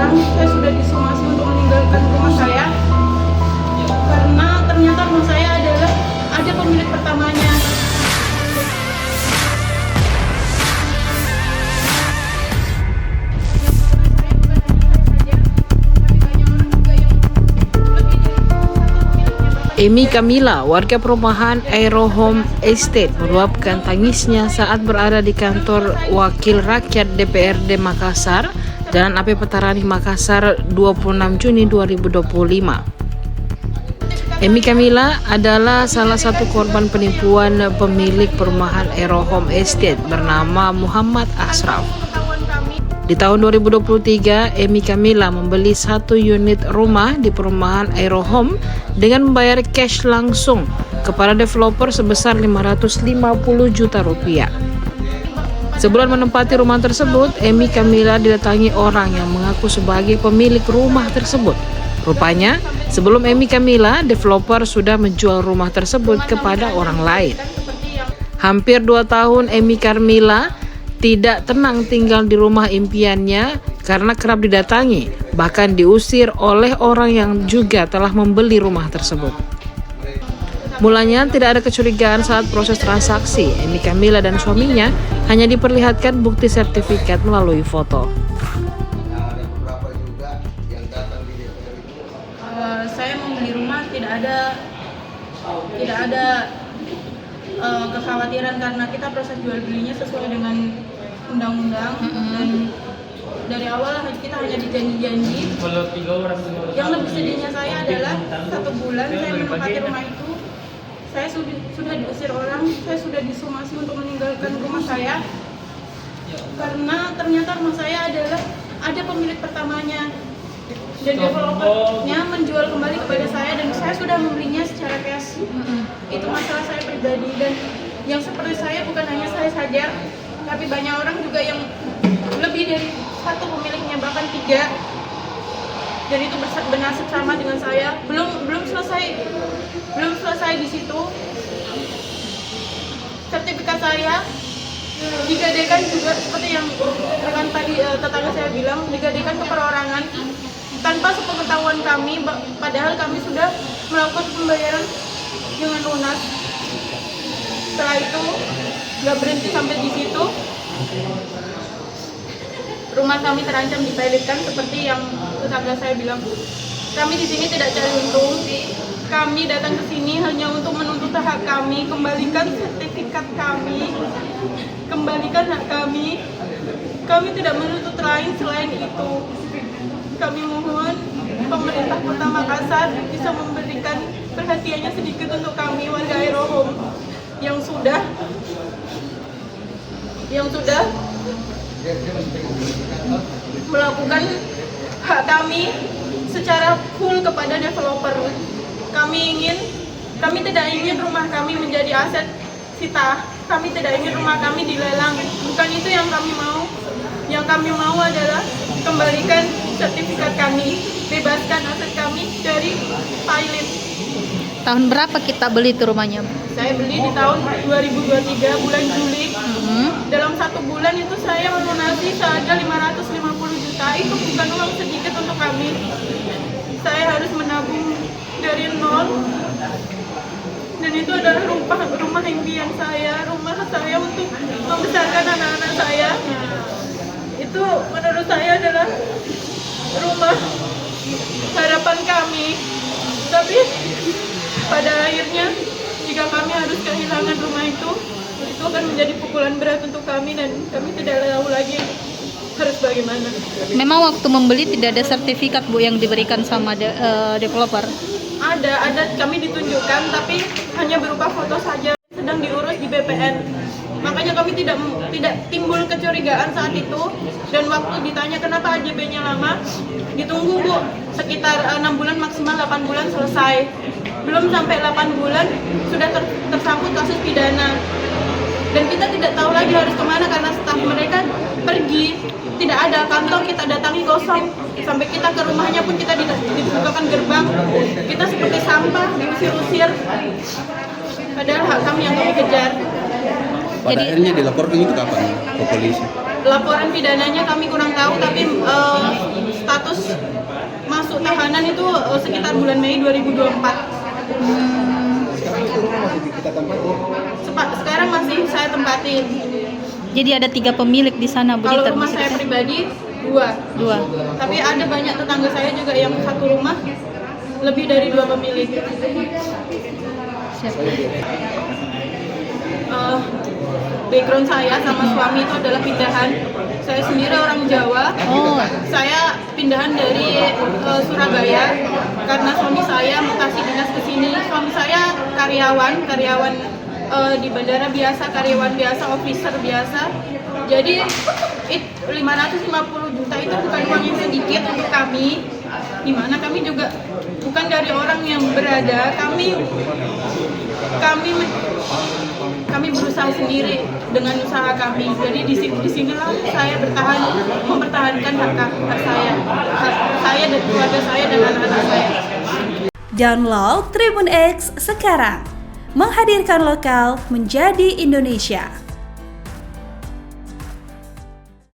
orang saya sudah disomasi untuk meninggalkan rumah saya karena ternyata rumah saya adalah ada pemilik pertamanya. Emi Kamila, warga perumahan Aerohome Estate, meluapkan tangisnya saat berada di kantor Wakil Rakyat DPRD Makassar, Jalan AP Petarani, Makassar, 26 Juni 2025. Emi Kamila adalah salah satu korban penipuan pemilik perumahan Aerohome Estate bernama Muhammad Ashraf. Di tahun 2023, Emi Kamila membeli 1 unit rumah di perumahan Aerohome dengan membayar cash langsung kepada developer sebesar 550 juta rupiah. Sebulan menempati rumah tersebut, Emi Kamila didatangi orang yang mengaku sebagai pemilik rumah tersebut. Rupanya, sebelum Emi Kamila, developer sudah menjual rumah tersebut kepada orang lain. Hampir 2 tahun Emi Kamila tidak tenang tinggal di rumah impiannya karena kerap didatangi, bahkan diusir oleh orang yang juga telah membeli rumah tersebut. Mulanya tidak ada kecurigaan saat proses transaksi. Emi Kamila dan suaminya hanya diperlihatkan bukti sertifikat melalui foto. Saya membeli rumah tidak ada kekhawatiran karena kita proses jual belinya sesuai dengan undang-undang dan dari awal kita hanya dijanji-janji. Yang lebih sedihnya saya adalah 1 bulan saya menempati rumah itu, saya sudah diusir orang, saya sudah disomasi untuk meninggalkan rumah saya karena ternyata rumah saya adalah ada pemilik pertamanya dan developernya menjual kembali kepada saya dan saya sudah membelinya secara cash. Itu masalah saya pribadi dan yang seperti saya bukan hanya saya saja, tapi banyak orang juga yang lebih dari 1 pemiliknya, bahkan 3, dan itu bernasib sama dengan saya. Belum selesai di situ, sertifikat saya digadaikan juga seperti yang rekan tadi tetangga saya bilang, digadaikan ke perorangan tanpa sepengetahuan kami, padahal kami sudah melakukan pembayaran dengan lunas. Setelah itu nggak berhenti sampai di situ, rumah kami terancam dipelitkan seperti yang tetangga saya bilang. Kami di sini tidak cari untung, kami datang ke sini hanya untuk menuntut hak kami, kembalikan sertifikat kami, kembalikan hak kami. Kami tidak menuntut lain selain itu. Kami mohon pemerintah Kota Makassar bisa memberikan perhatiannya sedikit untuk kami warga Aerohome yang sudah melakukan hak kami secara full kepada developer. Kami tidak ingin rumah kami menjadi aset sita. Kami tidak ingin rumah kami dilelang. Bukan itu yang kami mau. Yang kami mau adalah kembalikan sertifikat kami, bebaskan aset kami dari pilot. Tahun berapa kita beli itu rumahnya? Saya beli di tahun 2023 bulan Juli. Dalam 1 bulan itu saya melunasi seharga 550 juta. Itu bukan uang sedikit untuk kami. Saya harus menabung dari nol. Dan itu adalah rumah impian saya, rumah saya untuk membesarkan anak-anak saya. Itu menurut saya adalah rumah harapan kami. Tapi pada akhirnya jika kami harus kehilangan rumah itu akan menjadi pukulan berat untuk kami dan kami tidak tahu lagi harus bagaimana. Memang waktu membeli tidak ada sertifikat Bu yang diberikan sama developer? Ada kami ditunjukkan tapi hanya berupa foto saja, sedang diurus di BPN. Makanya kami tidak timbul kecurigaan saat itu, dan waktu ditanya kenapa AJB-nya lama, ditunggu Bu, sekitar 6 bulan maksimal 8 bulan selesai. Belum sampai 8 bulan sudah tersangkut kasus pidana. Dan kita tidak tahu lagi harus kemana karena staf mereka pergi, tidak ada, kantor kita datangi kosong, sampai kita ke rumahnya pun kita dibukakan gerbang, kita seperti sampah, diusir-usir, padahal hak kami yang kami kejar. Pada akhirnya dilaporkan itu kapan ke polisi? Laporan pidananya kami kurang tahu, tapi status masuk tahanan itu sekitar bulan Mei 2024. Sekarang masih saya tempatin. Jadi ada 3 pemilik di sana, Bu. Kalau rumah saya pribadi 2. Tapi ada banyak tetangga saya juga yang satu rumah lebih dari 2 pemilik. Background saya sama suami itu adalah pindahan. Saya sendiri orang Jawa. Saya pindahan dari Surabaya karena suami saya mutasi dinas ke sini. Suami saya karyawan di bandara biasa, karyawan biasa, officer biasa. Jadi 550 juta itu bukan uang yang sedikit untuk kami. Dimana kami juga bukan dari orang yang berada. Kami berusaha sendiri dengan usaha kami. Jadi disinilah saya mempertahankan hak saya dan keluarga saya dan anak-anak saya. Download Tribun X sekarang, menghadirkan lokal menjadi Indonesia.